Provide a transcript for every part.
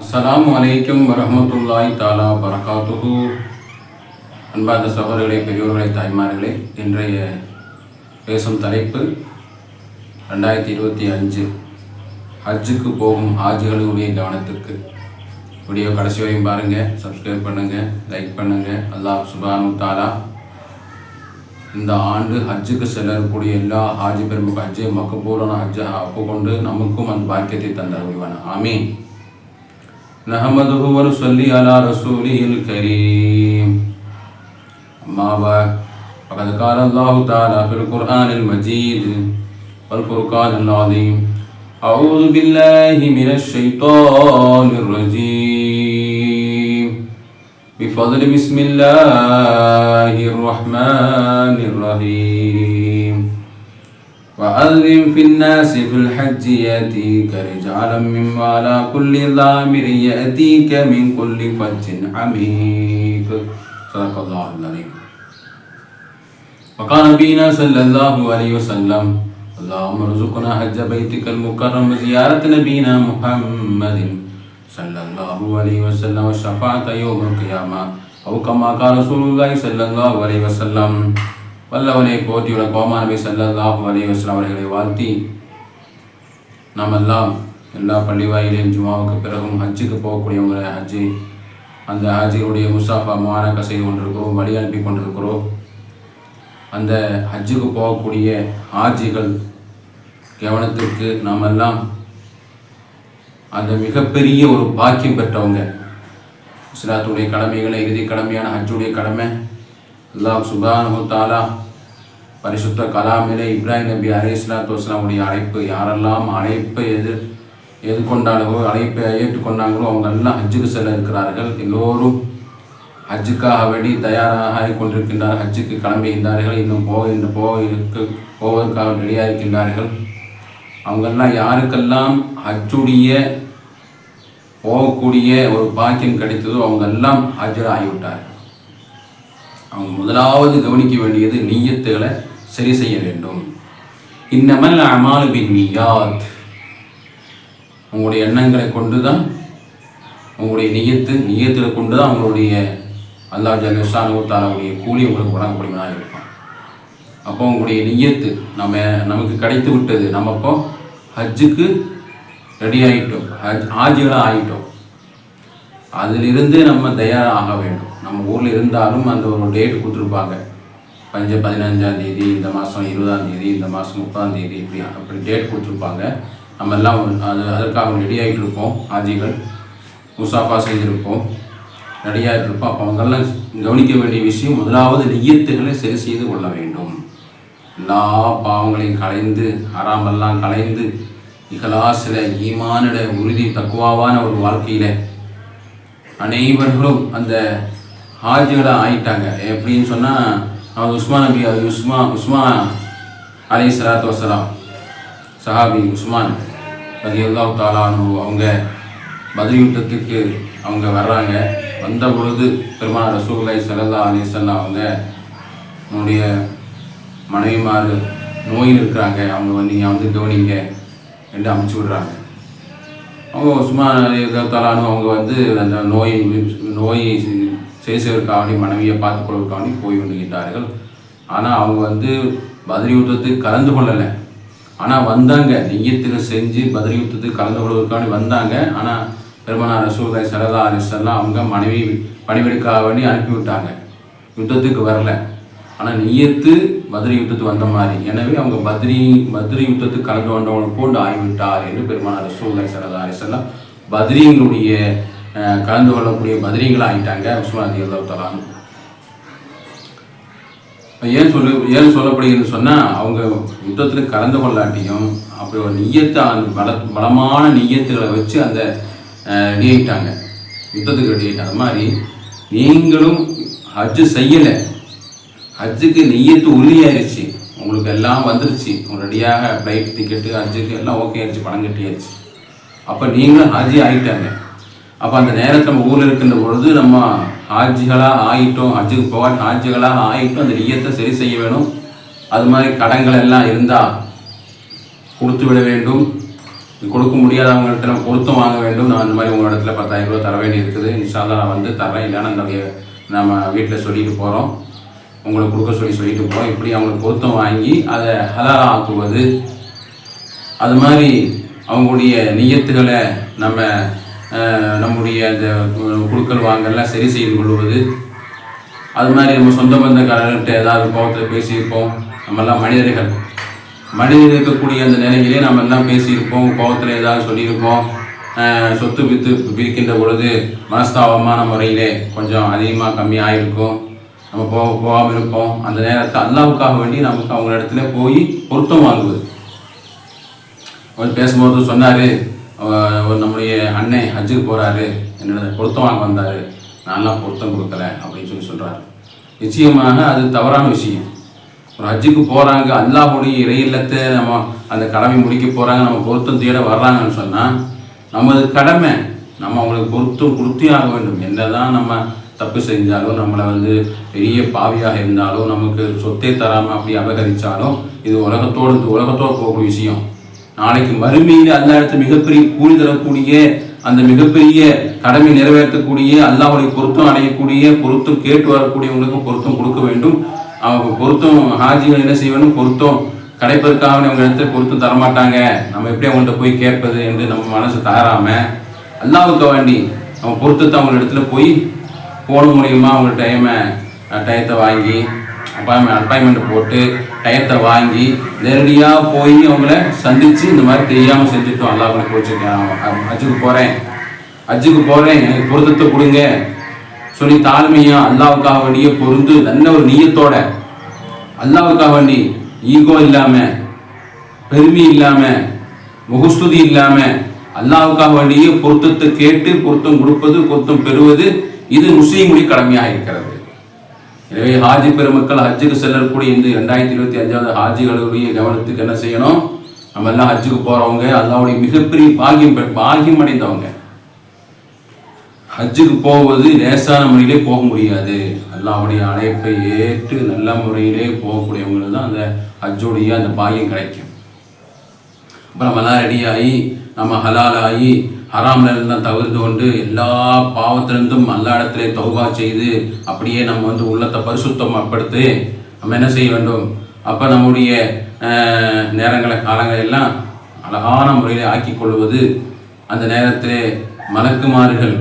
அஸ்ஸலாமு அலைக்கும் வரஹ்மத்துல்லாஹி தஆலா பரகாத்துஹு. அன்பார்ந்த சகோதரர்களே, பெரியோர்களே, தாய்மார்களே, இன்றைய பேசும் தலைப்பு 2025 ஹஜ்ஜுக்கு போகும் ஹாஜிகளுடைய கவனத்திற்கு. வீடியோ கடைசி வரையும் பாருங்கள், சப்ஸ்கிரைப் பண்ணுங்கள், லைக் பண்ணுங்கள். அல்லாஹ் சுப்ஹானஹு தஆலா இந்த ஆண்டு ஹஜ்ஜுக்கு செல்லக்கூடிய எல்லா ஹாஜி பெருமக்கள் ஹஜ்ஜை மக்பூலான ஹஜ்ஜை ஒப்புக்கொண்டு நமக்கும் அந்த பாக்கியத்தை தந்தார் முடிவான ஆமீன். நஹமதுஹு வ நுஸல்லி அலா ரசூலில் கரீம். அம்மா பஅத். ஃபகத் கால அல்லாஹு தஆலா ஃபில் குர்ஆனில் மஜீத் வல் ஃபுர்கானில் அஸீம். அஊது பில்லாஹி மினஷ் ஷைத்தானிர் ரஜீம். பிஃضل பிஸ்மில்லாஹிர் ரஹ்மானிர் ரஹீம். وأذن في الناس في الحج يأتيك رجالا من وعلى كل ضامر يأتيك من كل فج عميق. صدق الله العظيم. وقال نبينا صلى الله عليه وسلم اللهم ارزقنا حج بيتك المكرم وزيارة نبينا محمد صلى الله عليه وسلم والشفاعة يوم القيامة أو كما قال رسول الله صلى الله عليه وسلم. வல்லவனை போற்றியுள்ள கோமா நபி ஸல்லல்லாஹு அலைஹி வஸல்லம் அவர்களை வாழ்த்தி நாம் எல்லாம் எல்லா பள்ளிவாயிலையும் ஜுமாவுக்கு பிறகும் ஹஜ்ஜுக்கு போகக்கூடியவங்க ஹஜ்ஜி அந்த ஹஜ்ஜியுடைய முசாஃபா மானக்க செய்து கொண்டிருக்கிறோம், வழி அனுப்பி கொண்டிருக்கிறோம். அந்த ஹஜ்ஜுக்கு போகக்கூடிய ஹாஜிகள் கவனத்திற்கு நாம் எல்லாம் அந்த மிகப்பெரிய ஒரு பாக்கியம் பெற்றவங்க. இஸ்லாத்துடைய கடமைகளை இறுதி கடமையான ஹஜ்ஜுடைய கடமை அல்லாஹ் சுப்ஹானஹு தஆலா பரிசுத்த கலாமிலே இப்ராஹிம் நபி அலைஹிஸ்ஸலாத்து வஸ்ஸலாமுடைய அழைப்பு யாரெல்லாம் அழைப்பை எதிர்கொண்டார்களோ அழைப்பை ஏற்றுக்கொண்டாங்களோ அவங்க எல்லாம் ஹஜ்ஜுக்கு செல்ல இருக்கிறார்கள். எல்லோரும் ஹஜ்ஜுக்காக வேண்டி தயாராக கொண்டிருக்கின்றார்கள், ஹஜ்ஜுக்கு கிளம்புகின்றார்கள், இன்னும் போவதற்காக ரெடியாக இருக்கின்றார்கள். அவங்கெல்லாம் யாருக்கெல்லாம் ஹஜ்ஜுடைய போகக்கூடிய ஒரு பாக்கியம் கிடைத்ததோ அவங்கெல்லாம் ஹஜ்ஜில் ஆகிவிட்டார்கள். அவங்க முதலாவது கவனிக்க வேண்டியது நிய்யத்துகளை சரி செய்ய வேண்டும். இன்னமல் அமாலு பின்னியாத். உங்களுடைய எண்ணங்களை கொண்டு தான் உங்களுடைய நிய்யத்துகளை கொண்டு தான் உங்களுடைய அல்லாஹ் ஜல்ல ஷானஹு தஆலாவுடைய கூலி உங்களுக்கு வழங்கக்கூடியதாக இருக்கும். அப்போ உங்களுடைய நிய்யத்து நமக்கு கிடைத்து விட்டது, நம்ம அப்போ ஹஜ்ஜுக்கு ரெடி ஆகிட்டோம், ஹாஜிகளாக ஆகிட்டோம். அதிலிருந்து நம்ம தயாராக வேண்டும். நம்ம ஊரில் இருந்தாலும் அந்த ஒரு டேட் கொடுத்துருப்பாங்க, 15ஆம் தேதி, இந்த மாதம் 20ஆம் தேதி, இந்த மாதம் 30ஆம் தேதி, அப்படி டேட் கொடுத்துருப்பாங்க. நம்ம எல்லாம் அதற்காக ரெடி ஆகிட்டு இருப்போம். ஹாஜிகள் முசாஃபா செய்திருப்போம், ரெடி ஆகிட்டு இருப்போம். அப்போ அவங்கெல்லாம் கவனிக்க வேண்டிய விஷயம், முதலாவது நிய்யத்துகளை சரி செய்து கொள்ள வேண்டும். எல்லா பாவங்களையும் களைந்து ஹராமெல்லாம் களைந்து இஹ்லாஸில் ஈமானிட உறுதி தக்குவாவான ஒரு வாழ்க்கையில் அனைவர்களும் அந்த ஹாஜிகளாக ஆகிட்டாங்க. எப்படின்னு சொன்னால், அவங்க உஸ்மான் அலைஹிஸ்ஸலாத்து வஸ்ஸலாம் சஹாபி உஸ்மான் ரலியல்லாஹு தஆலா அன்ஹு அவங்க பத்ர் யுத்தத்துக்கு அவங்க வர்றாங்க. வந்த பொழுது பெருமானார் ரசூலுல்லாஹி ஸல்லல்லாஹு அலைஹி வஸல்லம் அவங்க நம்முடைய மனைவிமார் நோயில் இருக்கிறாங்க, அவங்க நீங்கள் கவனிங்க என்று அமுச்சு விடுறாங்க. அவங்க உஸ்மான் ரலியல்லாஹு தஆலா அன்ஹு அவங்க அந்த நோயை சரி செய்வதற்காக மனைவியை பார்த்து கொள்வதற்காக போய் வந்துகிட்டார்கள். ஆனால் அவங்க பத்ர் யுத்தத்துக்கு கலந்து கொள்ளலை. ஆனால் வந்தாங்க, நிய்யத்துக்கு செஞ்சு பத்ர் யுத்தத்துக்கு கலந்து கொள்வதற்காக வந்தாங்க. ஆனால் பெருமானார் ரசூலுல்லாஹி ஸல்லல்லாஹு அலைஹி வஸல்லம் அவங்க மனைவி பணிவிடைக்காக வேண்டி அனுப்பிவிட்டாங்க, யுத்தத்துக்கு வரல. ஆனால் நிய்யத்து பத்ர் யுத்தத்துக்கு வந்த மாதிரி, எனவே அவங்க பத்ரி யுத்தத்துக்கு கலந்து கொண்டவங்க போன்று ஆகிவிட்டார் என்று பெருமானார் ரசூலுல்லாஹி ஸல்லல்லாஹு அலைஹி வஸல்லம் பத்ரீங்களுடைய கலந்து கொள்ளக்கூடிய பத்ரீங்களாக ஆகிட்டாங்க உஸ்மான் ரலியல்லாஹு தஆலா அன்ஹு. ஏன் சொல்லப்படுகிறதுன்னு சொன்னால், அவங்க யுத்தத்தில் கலந்து கொள்ளாட்டியும் அப்படி ஒரு நிய்யத்தை அந்த பலமான நிய்யத்துகளை வச்சு அந்த ரெடி ஆகிட்டாங்க, யுத்தத்துக்கு ரெடி ஆகிட்டாங்க. அது மாதிரி நீங்களும் ஹஜ்ஜு செய்யலை, ஹஜ்ஜுக்கு நிய்யத்து உறுதியாயிருச்சு, உங்களுக்கு எல்லாம் வந்துருச்சு, ரெடியாக ஃப்ளைட் டிக்கெட்டு ஹஜ்ஜுக்கு எல்லாம் ஓகே ஆயிடுச்சு, பணம் கட்டியாச்சு. அப்போ நீங்களும் ஹாஜி ஆகிட்டாங்க. அப்போ அந்த நேரத்தில் நம்ம ஊரில் இருக்கின்ற பொழுது நம்ம ஹாஜிகளாக ஆகிட்டோம், ஹஜ்ஜுக்கு போக ஹாஜிகளாக ஆகிட்டோம். அந்த நிய்யத்தை சரி செய்ய வேணும். அது மாதிரி கடன்கள் எல்லாம் இருந்தால் கொடுத்து விட வேண்டும். கொடுக்க முடியாதவங்கள்ட்ட நம்ம பொருத்தம் வாங்க வேண்டும். நான் அந்த மாதிரி உங்கள் இடத்துல 10,000 ரூபா தர வேண்டி இருக்குது. இன்ஷா அல்லாஹ் நான் வந்து தரேன். இல்லைன்னா நம்ம வீட்டில் சொல்லிட்டு போகிறோம், உங்களுக்கு கொடுக்க சொல்லிட்டு போகிறோம். இப்படி அவங்களுக்கு பொருத்தம் வாங்கி அதை ஹலாலா ஆக்குவது, அது மாதிரி அவங்களுடைய நியத்துகளை நம்முடைய அந்த குழுக்கள் வாங்கலாம் சரி செய்து கொள்வது. அது மாதிரி நம்ம சொந்த பந்தக்காரர்கிட்ட ஏதாவது கோபத்தில் பேசியிருப்போம். நம்மெல்லாம் மனிதர் இருக்கக்கூடிய அந்த நிலையிலே நம்ம எல்லாம் பேசியிருப்போம், கோபத்தில் ஏதாவது சொல்லியிருப்போம். சொத்து வித்து பிரிக்கின்ற பொழுது மனஸ்தாபமான முறையிலே கொஞ்சம் அதிகமாக கம்மியாக இருக்கும், நம்ம போகாமல் இருப்போம். அந்த நேரத்தில் அல்லாஹ்வுக்காக வேண்டி நமக்கு அவங்க இடத்துல போய் பொருத்தம் வாங்குவது. அவர் பேசும்போது சொன்னார், நம்முடைய அண்ணன் ஹஜ்ஜுக்கு போகிறாரு, என்னோட பொருத்தம் வாங்க வந்தார், நான்லாம் பொருத்தம் கொடுக்கல அப்படின்னு சொல்கிறாரு. நிச்சயமாக அது தவறான விஷயம். ஒரு ஹஜ்ஜுக்கு போகிறாங்க, அல்லாஹ்வுடைய இறை இல்லத்தை நம்ம அந்த கடமை முடிக்க போகிறாங்க, நம்ம பொருத்தம் தேட வர்றாங்கன்னு சொன்னால் நமது கடமை, நம்ம அவங்களுக்கு பொருத்தம் கொடுத்தே ஆக வேண்டும். என்னதான் நம்ம தப்பு செஞ்சாலும், நம்மளை வந்து பெரிய பாவியாக இருந்தாலும், நமக்கு சொத்தை தராமல் அப்படி அபகரித்தாலும், இது உலகத்தோடு போகக்கூடிய விஷயம். நாளைக்கு மறுமையில் அல்லாஹ்விடத்தில் மிகப்பெரிய கூலி தரக்கூடிய, அந்த மிகப்பெரிய கடமை நிறைவேற்றக்கூடிய, அல்லாஹ்வுடைய பொருத்தம் அடையக்கூடிய, பொருத்தம் கேட்டு வரக்கூடியவங்களுக்கு பொருத்தம் கொடுக்க வேண்டும். அவங்க பொருத்தம் ஹாஜிகள் என்ன செய்ய வேண்டும், பொருத்தம் கிடைப்பதற்காக அவங்க இடத்துல பொருத்தம் தரமாட்டாங்க, நம்ம எப்படி அவங்கள்ட்ட போய் கேட்பது என்று நம்ம மனசு தயாராம அல்லாஹ்வுக்கு வேண்டி நம்ம பொருத்தத்தை அவங்க இடத்துல போய் போன மூலியமாக அவங்க டயத்தை வாங்கி அப்பாயின்மெண்ட் போட்டு டயத்தை வாங்கி நேரடியாக போய் அவங்கள சந்தித்து இந்த மாதிரி தெரியாமல் செஞ்சுட்டோம், அல்லாஹ்வுக்கு போச்சுருக்கேன், ஹஜ்ஜுக்கு போகிறேன் எனக்கு பொருத்தத்தை கொடுங்க சொல்லி தாழ்மையாக அல்லாஹ்வுக்காக வேண்டிய பொருந்து நல்ல ஒரு நீயத்தோட, அல்லாஹ்வுக்காக வேண்டி ஈகோ இல்லாமல், பெருமை இல்லாமல், முகஸ்துதி இல்லாமல் அல்லாஹ்வுக்காக வேண்டிய பொருத்தத்தை கேட்டு பொருத்தம் கொடுப்பது, பொருத்தம் பெறுவது, இது முஸ்லீமுடைய கடமையாக இருக்கிறது. எனவே ஹாஜி பெருமக்கள் ஹஜ்ஜுக்கு செல்லக்கூடிய இந்த 2025 ஹாஜிகளுடைய கவனத்துக்கு என்ன செய்யணும், நம்ம எல்லாம் ஹஜ்ஜுக்கு போகிறவங்க அல்லாஹ்வுடைய மிகப்பெரிய பாகியம் அடைந்தவங்க. ஹஜ்ஜுக்கு போவது லேசான முறையிலே போக முடியாது. அல்லாஹ்வுடைய அழைப்பை ஏற்று நல்ல முறையிலே போகக்கூடியவங்களுக்கு தான் அந்த ஹஜ்ஜுடைய அந்த பாகியம் கிடைக்கும். அப்புறம் நம்மளாம் ரெடியாகி நம்ம ஹலாலாகி ஹராம்ல இருந்தால் தவிர்த்து கொண்டு எல்லா பாவத்திலிருந்தும் அல்லா இடத்திலே தௌபா செய்து அப்படியே நம்ம வந்து உள்ளத்தை பரிசுத்தப்படுத்தி நம்ம என்ன செய்ய வேண்டும். அப்போ நம்முடைய நேரங்களை காலங்களை எல்லாம் அழகான முறையில் ஆக்கி கொள்வது. அந்த நேரத்திலே மலக்குமார்கள்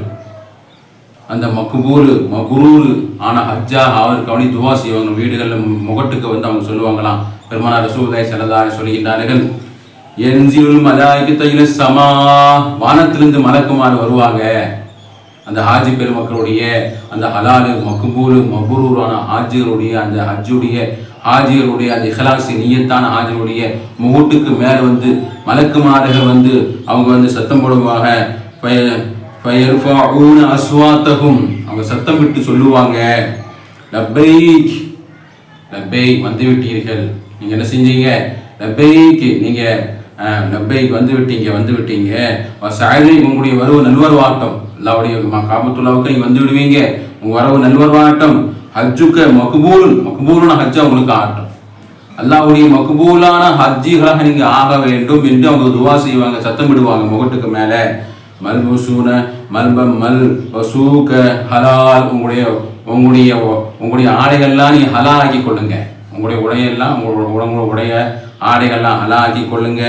அந்த மக்ரூர் ஆன ஹஜ்ஜா அவருக்கு அவனி துவா செய்வாங்க. வீடுகளில் முகட்டுக்கு வந்து அவங்க சொல்லுவாங்களாம், பெருமானார் ரசூலுல்லாஹி ஸல்லல்லாஹு அலைஹி சொல்லுகின்றார்கள், என்ஜில் மலாயிகத்து இல ஸமா, வானத்திலிருந்து மலக்குமார் வருவாங்க. அந்த ஹாஜி பெருமக்களுடைய அந்த ஹலாலு மக்ரூரான ஹாஜிகளுடைய அந்த ஹாஜிகளுடைய அந்த இஹ்லாஸ் நியத்தான ஹாஜிகளுடைய முகட்டுக்கு மேலே வந்து மலக்குமார்கள் வந்து அவங்க வந்து சத்தம் போடுவாங்க. அஸ்வாத்தகும், அவங்க சத்தம் விட்டு சொல்லுவாங்க, லப்பைக் லப்பைக் வந்து விட்டீர்கள், நீங்க என்ன செஞ்சீங்க, லப்பைக் நீங்க லப்பைக் வந்து விட்டீங்க சாயலை உங்களுடைய வரவு நல்வரவாட்டம், அல்லாஹ்வுடைய காபத்துல்லாவுக்கு நீங்க வந்து விடுவீங்க, உங்க வரவு நல்வரவாட்டம், ஹஜ்ஜுக்க மக்பூலான ஹஜ்ஜா உங்களுக்கு ஆட்டம், அல்லாஹ்வுடைய மக்பூலான ஹஜ்ஜிகளாக நீங்க ஆக வேண்டும் என்று அவங்க துவா செய்வாங்க, சத்தம் விடுவாங்க முகட்டுக்கு மேல. மல்புசூன மல்பம் மல் வசூக ஹலால், உங்களுடைய ஆடைகள்லாம் நீ ஹலால் ஆக்கி கொள்ளுங்க, உங்களுடைய உடையெல்லாம் உடைய ஆடைகள்லாம் ஹலால் ஆக்கி கொள்ளுங்க.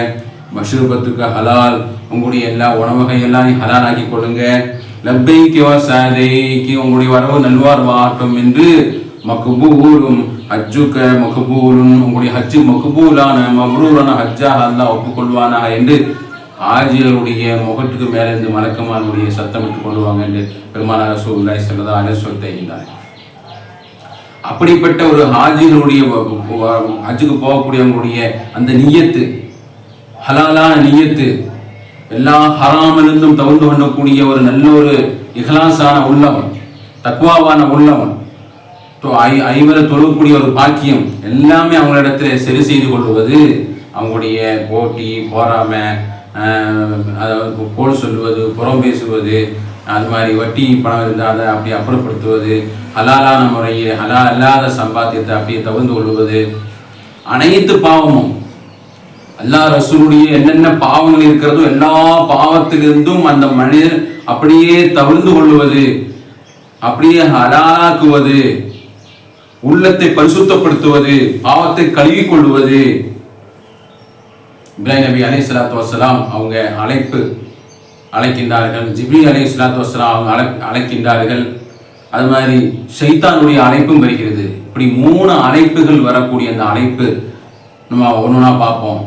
மஷ்ரூபத்துக்கு ஹலால், உங்களுடைய எல்லா உணவகையெல்லாம் நீ ஹலால் ஆக்கி கொள்ளுங்க. லப்பைக்கு வசாதைக்கு, உங்களுடைய வரவு நல்வார்வாட்டம் என்று மக்பூலும் ஹஜ்ஜுக்க மக்பூலும், உங்களுடைய ஹஜ்ஜு மக்பூலான மக்ரூரான ஹஜ்ஜாக அல்லாஹ் ஒப்புக்கொள்வானா என்று ஹாஜிகளுடைய முகத்துக்கு மேலிருந்து மலக்குமாருடைய சத்தம் விட்டு கொள்வாங்க என்று பெருமானார் ரசூலுல்லாஹி ஸல்லல்லாஹு அலைஹி சொல்லியிருந்தார். அப்படிப்பட்ட ஒரு ஹாஜிகளுடைய ஹஜ்ஜுக்கு போகக்கூடியவங்களுடைய அந்த நியத்து, ஹலாலான நியத்து, எல்லா ஹராமிலிருந்தும் தவிர்த்து கொள்ளக்கூடிய ஒரு நல்ல ஒரு இஹ்லாஸான உள்ளம், தக்வாவான உள்ளம், ஐவரை தொழக்கூடிய ஒரு பாக்கியம், எல்லாமே அவங்களிடத்துல சரி செய்து கொள்வது. அவங்களுடைய போட்டி போறாம அதாவது போல் சொல்லுவது, புறம் பேசுவது, அது மாதிரி வட்டி பணம் இருந்தால் அதை அப்படி அப்புறப்படுத்துவது, ஹலாலான முறையில் ஹலால் அல்லாத சம்பாத்தியத்தை அப்படியே தவிர்த்து கொள்வது, அனைத்து பாவமும் அல்லாஹ் ரசூலுடைய என்னென்ன பாவங்கள் இருக்கிறதோ எல்லா பாவத்திலிருந்தும் அந்த மனிதர் அப்படியே தவிர்ந்து கொள்வது, அப்படியே ஹலாலாக்குவது, உள்ளத்தை பரிசுத்தப்படுத்துவது, பாவத்தை கழுவி கொள்வது. இப்ராஹிம் நபி அலைஹிஸ்ஸலாத்து வஸ்ஸலாம் அவங்க அழைக்கின்றார்கள். ஜிப்ரீல் அலைஹிஸ்ஸலாத்து வஸ்ஸலாம் அவங்க அழைக்கின்றார்கள். அது மாதிரி ஷைத்தானுடைய அழைப்பும் வருகிறது. இப்படி 3 அழைப்புகள் வரக்கூடிய அந்த அழைப்பு நம்ம ஒன்றுனா பார்ப்போம்.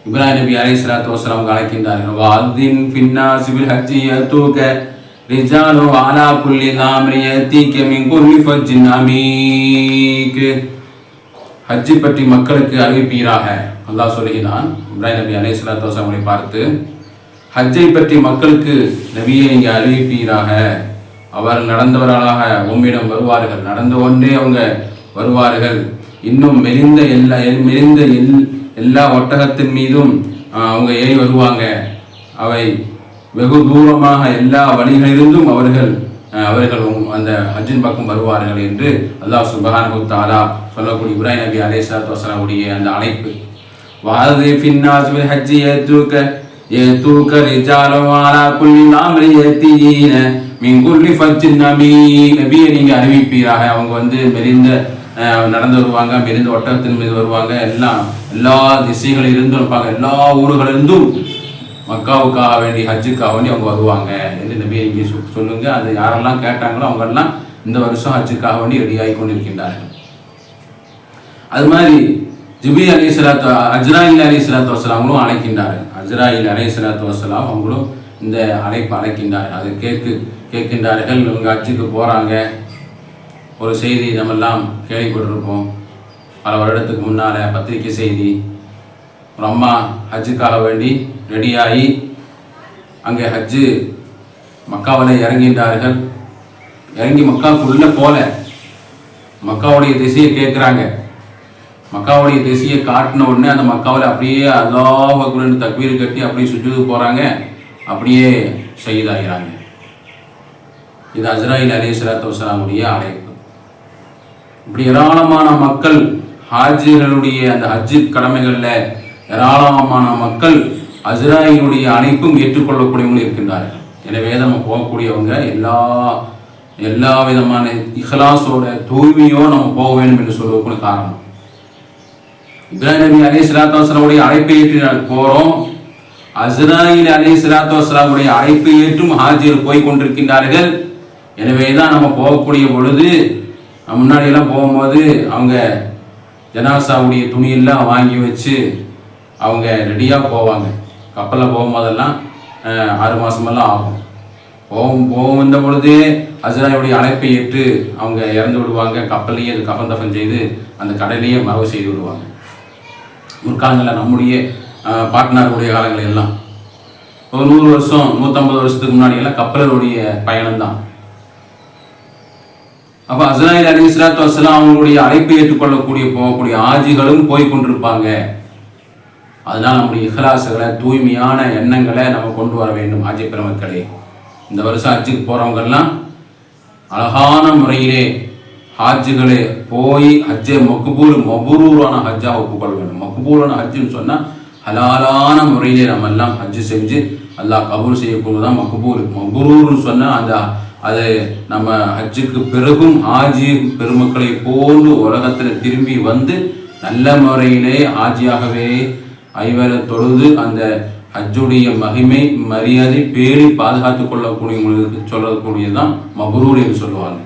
இப்ராஹிம் நபி அலைஹிஸ்ஸலாத்து வஸ்ஸலாம் அவங்க அழைக்கின்றார்கள். வஅதின் ஃபின்னாஸி பில் ஹஜ்ஜி யதூக ரிஜாலு அலா குல்லி தாம்ரி யதீக மின் குல்லி ஃபஜ்ஜின் அமீக். ஹஜ்ஜி பற்றி மக்களுக்கு அறிவிப்பீராக அல்லாஹ் சொல்கிறான். இப்ராஹிம் நபி அலைஹிஸ்ஸலாத்து வஸ்ஸலாமை பார்த்து ஹஜ்ஜை பற்றி மக்களுக்கு நபியை நீங்கள் அறிவிப்பீராக, அவர் நடந்தவர்களாக உம்மிடம் வருவார்கள், நடந்து கொண்டே அவங்க வருவார்கள், இன்னும் மெலிந்த எல்லா ஒட்டகத்தின் மீதும் அவங்க ஏறி வருவாங்க, அவை வெகு தூரமாக எல்லா வழிகளிலிருந்தும் அவர்கள் அந்த ஹஜ்ஜின் பக்கம் வருவார்கள் என்று அல்லாஹ் சுப்ஹானஹு வ தஆலா சொல்லக்கூடிய இப்ராஹிம் நபி அலைஹிஸ்ஸலாத்து வஸ்ஸலாமுடைய அந்த அழைப்பு. வஅதி ஃபின்னாஸ் பில் ஹஜ்ஜி யதூக ரிஜாலு அலா குல்லி அம்ரி யதீன மின் குல்லி ஃபஜ்ஜின் அமீக். நபியை நீங்கள் அறிவிப்பீராக, அவங்க மெலிந்த நடந்து வருவாங்க, மெலிந்த ஒட்டகத்தின் மீது வருவாங்க, எல்லா திசைகளில் இருந்தும் இருப்பாங்க, எல்லா ஊர்களிலிருந்தும் மக்காவுக்காக வேண்டி ஹஜ்ஜுக்காக வேண்டி அவங்க வருவாங்க என்று நபியை நீங்கள் சொல்லுங்க. அது யாரெல்லாம் கேட்டாங்களோ அவங்கெல்லாம் இந்த வருஷம் ஹஜ்ஜுக்காக வேண்டி ரெடியாகி கொண்டிருக்கின்றார்கள். அது மாதிரி ஜிப்ரீல் அஜ்ராயில் அலைஹிஸ்ஸலாத்து வஸ்ஸலாம் அவங்களும் அழைக்கின்றார்கள். அஜ்ராயில் அலைஹிஸ்ஸலாத்து வஸ்ஸலாம் அவங்களும் இந்த அழைப்பு அழைக்கின்றார்கள். அதை கேட்கின்றார்கள். இவங்க ஹஜ்ஜுக்கு போகிறாங்க. ஒரு செய்தி நம்மெல்லாம் கேள்விப்பட்டிருப்போம். பல வருடத்துக்கு முன்னால் பத்திரிக்கை செய்தி, ஒரு அம்மா ஹஜ்ஜுக்காக வேண்டி ரெடியாகி அங்கே ஹஜ்ஜு மக்காவில் இறங்கின்றார்கள். இறங்கி மக்காவுக்குள்ளே போல மக்காவுடைய திசையை கேட்குறாங்க. மக்காவுடைய திசையை காட்டின உடனே அந்த மக்காவில் அப்படியே அல்லாஹ் அக்பர் தக்பீர் கட்டி அப்படியே சுஜூது போகிறாங்க, அப்படியே ஷஹீதாகிறாங்க. இது அஜ்ராயில் அலைஹிஸ்ஸலாத்து வஸ்ஸலாமுடைய அழைப்பு. இப்படி ஏராளமான மக்கள் ஹாஜிகளுடைய அந்த ஹஜ்ஜு கடமைகளில் ஏராளமான மக்கள் அஜ்ராயிலுடைய அழைப்பும் ஏற்றுக்கொள்ளக்கூடியவங்களும் இருக்கின்றார்கள். எனவே நம்ம போகக்கூடியவங்க எல்லா விதமான இஹ்லாஸோட தூய்மையோ நம்ம போக வேண்டும் என்று சொல்வதற்கு காரணம். இப்ராஹிம் நபி அலைஹிஸ்ஸலாத்து வஸ்ஸலாமுடைய அழைப்பை ஏற்று போகிறோம். அஜ்ராயில் அலைஹிஸ்ஸலாத்து வஸ்ஸலாமுடைய அழைப்பை ஏற்றும் ஹாஜிகள் போய் கொண்டிருக்கின்றார்கள். எனவே தான் நம்ம போகக்கூடிய பொழுது, முன்னாடியெல்லாம் போகும்போது அவங்க ஜனாசாவுடைய துணியெல்லாம் வாங்கி வச்சு அவங்க ரெடியாக போவாங்க. கப்பலில் போகும்போதெல்லாம் 6 மாதமெல்லாம் ஆகும். போகும் பொழுது அஜ்ராயிலுடைய அழைப்பை ஏற்று அவங்க இறந்து விடுவாங்க. கப்பல்லையே அது கஃன் தஃபன் செய்து அந்த கடலையே மரவு செய்து விடுவாங்க. முற்காலங்களில் நம்முடைய பாட்னாருடைய காலங்கள் எல்லாம் ஒரு 100 வருஷம் 150 வருஷத்துக்கு முன்னாடியெல்லாம் கப்பலருடைய பயணம்தான். அப்போ அஜ்ராயில் அலைஹிஸ்ஸலாத்து வஸ்ஸலாம் அவங்களுடைய அழைப்பை ஏற்றுக்கொள்ளக்கூடிய போகக்கூடிய ஆஜிகளும் போய் கொண்டிருப்பாங்க. அதனால் நம்முடைய இஹ்லாஸுகளை தூய்மையான எண்ணங்களை நம்ம கொண்டு வர வேண்டும். ஆஜி பெருமக்களே, இந்த வருஷம் ஹஜ்ஜுக்கு போகிறவங்கெல்லாம் அழகான முறையிலே ஹாஜிகளே போய் ஹஜ்ஜை மக்பூரான ஹஜ்ஜாக ஒப்புக்கொள்ள வேண்டும். மக்பூரான ஹஜ்ஜுன்னு சொன்னால் ஹலாலான முறையிலே நம்ம எல்லாம் ஹஜ்ஜு செஞ்சு அல்லாஹ் கபூல் செய்யக்கூடியதான் மக்பூர்னு சொன்னால் அது நம்ம ஹஜ்ஜுக்கு பிறகும் ஹாஜி பெருமக்களை போன்று உலகத்தில் திரும்பி வந்து நல்ல முறையிலே ஹாஜியாகவே ஐவேளை தொழுது அந்த ஹஜ்ஜுடைய மகிமை மரியாதை பேணி பாதுகாத்து கொள்ளக்கூடியவங்களுக்கு சொல்லக்கூடியதான் மப்ரூர் என்று சொல்லுவாங்க.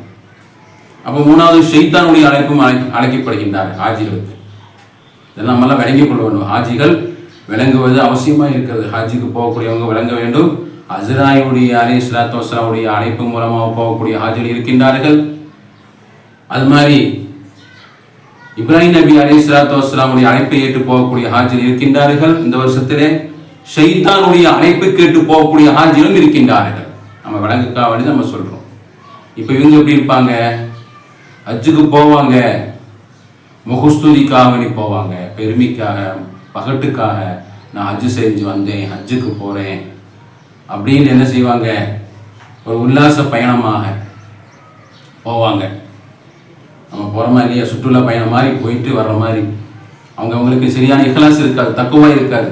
அப்போ 3வது ஷைத்தானுடைய அழைப்பும் அழைக்கப்படுகின்றார் ஹாஜிகளுக்கு. இதெல்லாம் நம்மளாம் விளங்கிக் கொள்ள வேண்டும். ஹாஜிகள் விளங்குவது அவசியமாக இருக்கிறது. ஹாஜிக்கு போகக்கூடியவங்க விளங்க வேண்டும். அஜ்ராயிலுடைய அலைஹிஸ்ஸலாத்து வஸ்ஸலாமுடைய அழைப்பு மூலமாக போகக்கூடிய ஹாஜிகள் இருக்கின்றார்கள். அது மாதிரி இப்ராஹிம் நபி அலைஹிஸ்ஸலாத்து வஸ்ஸலாமுடைய அழைப்பை ஏற்று போகக்கூடிய ஹாஜிகள் இருக்கின்றார்கள். இந்த வருஷத்திலே ஷைத்தானுடைய அழைப்பு கேட்டு போகக்கூடிய ஹாஜிகளும் இருக்கின்றார்கள். நம்ம விளங்குக்காக வேண்டி நம்ம சொல்றோம். இப்போ இவங்க எப்படி இருப்பாங்க? ஹஜ்ஜுக்கு போவாங்க, முகஸ்துதிக்காக வேண்டி போவாங்க, பெருமைக்காக பகட்டுக்காக நான் ஹஜ்ஜு செஞ்சு வந்தேன், ஹஜ்ஜுக்கு போகிறேன் அப்படின்னு என்ன செய்வாங்க? ஒரு உல்லாச பயணமாக போவாங்க. நம்ம போகிற மாதிரி இல்லையா, சுற்றுலா பயணம் மாதிரி போயிட்டு வர்ற மாதிரி அவங்களுக்கு சரியான இஹ்லாஸ் இருக்காது, தக்குவா இருக்காது.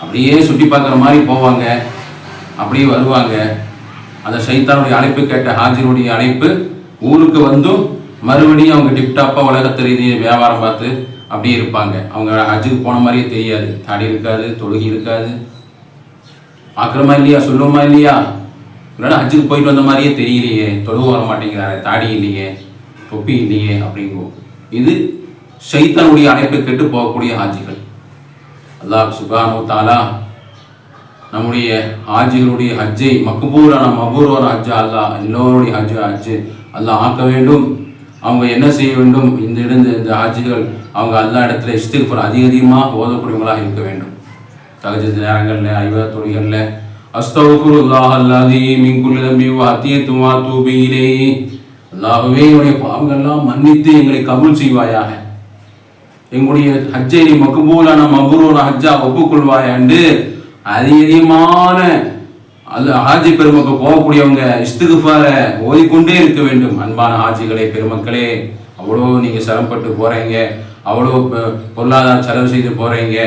அப்படியே சுற்றி பார்க்குற மாதிரி போவாங்க, அப்படியே வருவாங்க. அந்த ஷைத்தானுடைய அழைப்பு கேட்ட ஹாஜினுடைய அழைப்பு ஊருக்கு வந்தும் மறுபடியும் அவங்க டிப்டாப்பாக உலகத்து ரீதியை வியாபாரம் பார்த்து அப்படியே இருப்பாங்க. அவங்க ஹஜ்ஜுக்கு போன மாதிரியே தெரியாது, தாடி இருக்காது, தொழுகி இருக்காது. பார்க்குறமா இல்லையா, சொல்லுவோமா இல்லையா, இல்லைன்னா ஹஜ்ஜுக்கு போயிட்டு வந்த மாதிரியே தெரியலையே, தொழுக வர மாட்டேங்கிறாரு, தாடி இல்லையே, தொப்பி இல்லையே அப்படிங்குவோம். இது ஷைத்தானுடைய அழைப்பு கேட்டு போகக்கூடிய ஹாஜிகள். அல்லாஹ் சுப்ஹானஹு தஆலா நம்முடைய ஹாஜிகளுடைய ஹஜ்ஜை மக்பூலான மபூரான ஹஜ்ஜா அல்லாஹ் எல்லோருடைய ஹஜ்ஜு அல்லாஹ் ஆக்க வேண்டும். அவங்க என்ன செய்ய வேண்டும், இந்த ஹாஜிகள் அவங்க அல்லாஹ் இடத்துல இஸ்திக்ஃபார் அதிகமாக ஓதக்கூடியவங்களாக இருக்க வேண்டும். தஹஜ்ஜுத் நேரங்களில், ஐவத் தொழுகைகளில் அஸ்தக்ஃபிருல்லாஹ் அல்லதீ மின் குல்லி தம்பி வ அத்தியத்து வ தூபி இலைஹி, அல்லாஹ்வே என்னுடைய பாவங்கள்லாம் மன்னித்து எங்களை கபூல் செய்வாயாக, எங்களுடைய ஹஜ்ஜை நீ மக்பூலான மபூரான ஹஜ்ஜா ஒப்புக்கொள்வாயா என்று அதிகமான அது ஹாஜி பெருமக்கள் போகக்கூடியவங்க இஸ்திக்ஃபாரை ஓதிக்கொண்டே இருக்க வேண்டும். அன்பான ஹாஜிகளே, பெருமக்களே, அவ்வளோ நீங்கள் சிரமப்பட்டு போகிறீங்க, அவ்வளோ பொருளாதார செலவு செய்து போகிறீங்க,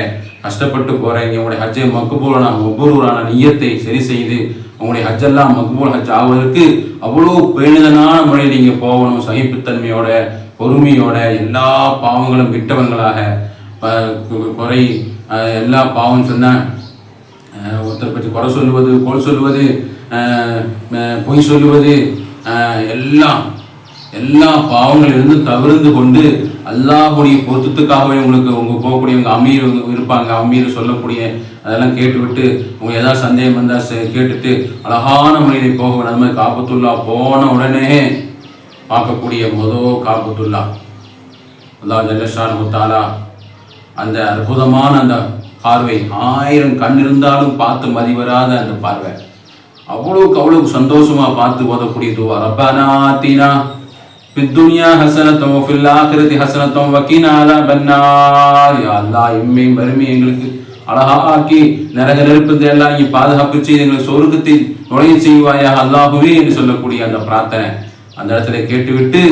கஷ்டப்பட்டு போகிறீங்க. உங்களுடைய ஹஜ்ஜை மக்பூலான நிய்யத்தை சரி செய்து உங்களுடைய ஹஜ்ஜெல்லாம் மக்பூல் ஹஜ் ஆவதற்கு அவ்வளோ பேணுதலான முறையில் நீங்கள் போகணும். சகிப்புத்தன்மையோட, பொறுமையோட, எல்லா பாவங்களும் விட்டவங்களாக, குறை எல்லா பாவம் சொன்ன ஒருத்தரை பற்றி குறை சொல்லுவது, கோல் சொல்லுவது, பொய் சொல்லுவது, எல்லா பாவங்களிலிருந்து தவிர்த்து கொண்டு அல்லாஹ்வுடைய பொருத்தத்துக்காகவே உங்களுக்கு போகக்கூடியவங்க அமீர் இருப்பாங்க. அமீர் சொல்லக்கூடிய அதெல்லாம் கேட்டுவிட்டு உங்க ஏதாவது சந்தேகம் வந்தால் கேட்டுட்டு அழகான முறையில் போக வேணும். அது மாதிரி காபத்துல்லா போன உடனே பார்க்கக்கூடிய காபத்துல்லா அல்லாஹ் ஜல்லஷானஹு தஆலா அந்த அற்புதமான அந்த பார்வை, 1000 கண் இருந்தாலும் பார்த்து மதிவராத அந்த பார்வை, அவ்வளோக்கு சந்தோஷமா பார்த்து ஓதக்கூடிய துவா, ரப்பனா ஆத்தினா ஃபித்துன்யா ஹஸனத்தன் வஃபில் ஆখিরাতি ஹஸனத்தன் வகினா அஸாபன்னார். யா அல்லாஹ், இம்மை மறுமை எங்களுக்கு அழகாக்கி நரக நெருப்பத்தை எல்லாம் நீ பாதுகாப்பு செய்து எங்களுக்கு சொர்க்கத்தை நுழைய செய்வாயா அல்லாஹுவே என்று சொல்லக்கூடிய அந்த பிரார்த்தனை அந்த இடத்துல கேட்டுவிட்டு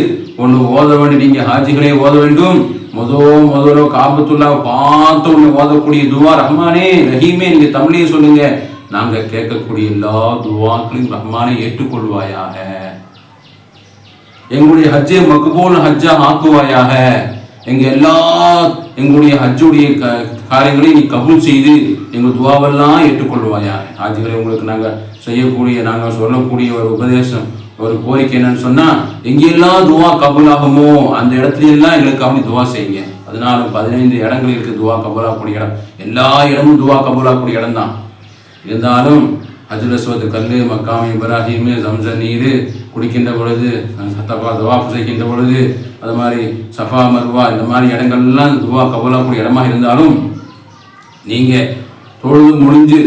ஒன்று ஓத வேண்டும். நீங்க ஹாஜிகளே ஓத வேண்டும். முதலோ காபத்துல்லா பார்த்து ஒன்று ஓதக்கூடிய துவா, ரஹ்மானே ரஹீமே, நீங்க தமிழையே சொல்லுங்க, நாங்க கேட்கக்கூடிய எல்லா துவாக்களையும் ரஹ்மானே ஏற்றுக்கொள்வாயாக, எங்களுடைய ஹஜ்ஜை மக்பூல் ஹஜ்ஜா ஆக்குவாயாக, எங்களுடைய ஹஜ்ஜுடைய காரியங்களை நீ கபூல் செய்து எங்கள் துவாவெல்லாம் ஏற்றுக்கொள்வாயாக. ஹாஜிகளை உங்களுக்கு நாங்கள் சொல்லக்கூடிய ஒரு உபதேசம், ஒரு கோரிக்கை என்னன்னு சொன்னா, எங்கெல்லாம் துவா கபூலாகுமோ அந்த இடத்துல எல்லாம் எங்களுக்கு அப்படி துவா செய்யுங்க. 14-15 இடங்கள் இருக்கு துவா கபூலாகக்கூடிய இடம். எல்லா இடமும் துவா கபூலாகக்கூடிய இடம் தான். இருந்தாலும் ஹஜ்ருல் அஸ்வத் கல்லு, மக்காம் இப்ராஹிம், ஜம்சம் நீர் குடிக்கின்ற பொழுது, துவாஃப் செய்கின்ற பொழுது, அது மாதிரி சஃபா மர்வா, இந்த மாதிரி இடங்கள்லாம் துவா கபூலாகக்கூடிய இடமாக இருந்தாலும் நீங்க தொழுது முடிஞ்சு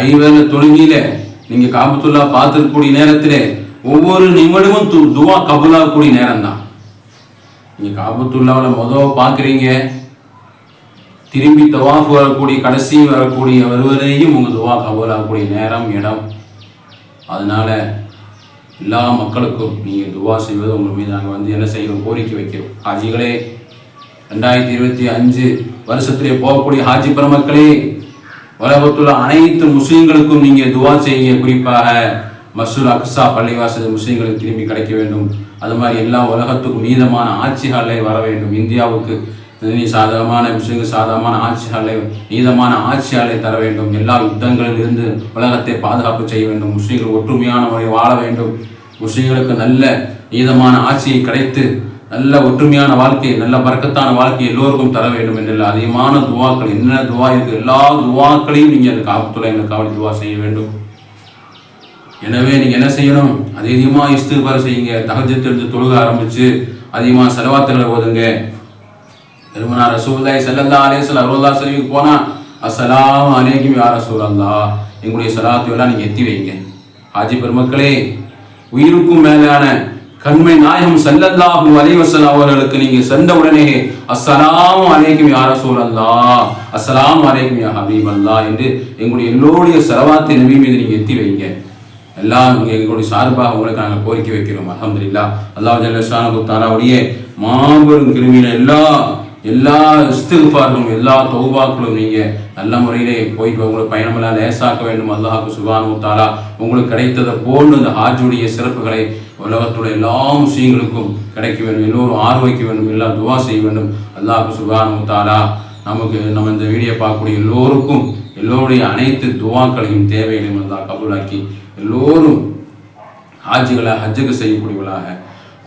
5 வேளை தொழுகையில நீங்க காபத்துல்லா பார்த்துக்கூடிய நேரத்திலே ஒவ்வொரு நிமிடமும் துவா கபூலாகக்கூடிய நேரம் தான். நீங்க காபத்துல்லாவில் பார்க்குறீங்க, திரும்பி தவாஃப் வரக்கூடிய கடைசி வருவதையும் உங்க துவா கபூலாகக்கூடிய நேரம், இடம். அதனால எல்லா மக்களுக்கும் நீங்க துவா செய்வது உங்கள் மீது நாங்கள் என்ன செய்யணும், கோரிக்கை வைக்கிறோம். ஹாஜிகளே, 2025 வருஷத்திலே போகக்கூடிய ஹாஜி பெருமக்களே, உலகத்துள்ள அனைத்து முஸ்லீம்களுக்கும் நீங்க துவா செய்யுங்க. குறிப்பாக மஸ்ஜிதுல் அக்ஸா பள்ளிவாசல் முஸ்லீம்களுக்கு திரும்பி கிடைக்க வேண்டும். அது மாதிரி எல்லா உலகத்துக்கும் நீதமான ஆட்சிகளை வர வேண்டும். இந்தியாவுக்கு சாதகமான முஸ்லீம்கள் சாதகமான ஆட்சிகளை, நீதமான ஆட்சியாளை தர வேண்டும். எல்லா யுத்தங்களில் இருந்து உலகத்தை பாதுகாப்பு செய்ய வேண்டும். முஸ்லீம்கள் ஒற்றுமையான முறையில் வாழ வேண்டும். முஸ்லீம்களுக்கு நல்ல நீதமான ஆட்சியை கிடைத்து நல்ல ஒற்றுமையான வாழ்க்கை, நல்ல பரக்கத்தான வாழ்க்கை எல்லோருக்கும் தர வேண்டும் என்று அதிகமான துவாக்கள், என்ன துவா இருக்கு, எல்லா துவாக்களையும் நீங்கள் அந்த காபத்துல்லா எங்களுக்காக துவா செய்ய வேண்டும். எனவே நீங்கள் என்ன செய்யணும், அதிகமாக இஸ்திக்பார் செய்யுங்க. தஹஜ்ஜத் எடுத்து தொழுக ஆரம்பித்து அதிகமாக ஸலவாத்துகளை ஓதுங்க. பெருமானார் ரசூலுல்லாஹி ஸல்லல்லாஹு அலைஹி வஸல்லம் அல்லாஹ் ஸல்லல்லாஹு போனால் அஸ்ஸலாமு அலைக்கும் யா ரசூலல்லாஹ், எங்களுடைய ஸலாத்து எல்லாம் நீங்கள் எத்தி வைங்க. ஹாஜி பெருமக்களே, உயிருக்கும் மேலான கண்மை நாயகம் ஸல்லல்லாஹு அலைஹி வஸல்லம் அவர்களுக்கு நீங்கள் சென்ற உடனே அஸ்ஸலாமு அலைக்கும் யா ரசூலல்லாஹ், அஸ்ஸலாமு அலைக்கும் யா ஹபீபல்லாஹ் என்று எங்களுடைய எல்லோருடைய ஸலவாத்தை நபி மீது நீங்கள் எத்தி வைங்க. எல்லாம் எங்களுடைய சார்பாக உங்களுக்கு நாங்கள் கோரிக்கை வைக்கிறோம். அல்ஹம்துலில்லாஹ். அல்லாஹ் ஜல்ல ஷானஹு தஆலாவுடைய மாபெரும் கிருபையில எல்லா எல்லா இஸ்திக்ஃபாரும் எல்லா தௌபாக்களும் நீங்கள் நல்ல முறையிலே போயிட்டு உங்களுக்கு பயணமெல்லாம் லேசாக்க வேண்டும். அல்லாஹ் சுப்ஹானஹு வ தஆலா உங்களுக்கு கிடைத்ததை போன்று இந்த ஹாஜுடைய சிறப்புகளை உலகத்துடைய எல்லா முஸ்லீம்களுக்கும் கிடைக்க வேண்டும். எல்லோரும் ஆர்வைக்க வேண்டும், எல்லாம் துவா செய்ய வேண்டும். அல்லாஹ் சுப்ஹானஹு வ தஆலா நம்ம இந்த வீடியோ பார்க்கக்கூடிய எல்லோருக்கும் எல்லோருடைய அனைத்து துவாக்களையும் தேவைகளையும் அல்லாஹ் கபூலாக்கி எல்லோரும் ஹஜ்ஜுக்கு செய்யக்கூடியவர்களாக,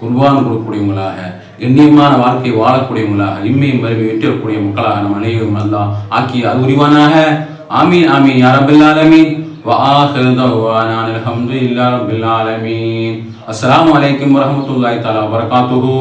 குர்பான் கொடுக்கக்கூடியவங்களாக, கண்ணியமான வாழ்க்கை வாழக்கூடியவங்களாக, இம்மையும் மறுமையும் விட்டுக்கூடிய மக்களாக நம் அனைவரும் அல்லாஹ் ஆக்கி அது உரிவானாக. ஆமீன் ஆமீன் யா ரப்பல் ஆலமீன். வ ஆகிரு தஅவானா அல்ஹம்துலில்லாஹி ரப்பில் ஆலமீன். அஸ்ஸலாமு அலைக்கும் வரஹ்மத்துல்லாஹி தஆலா வபரகாத்துஹு.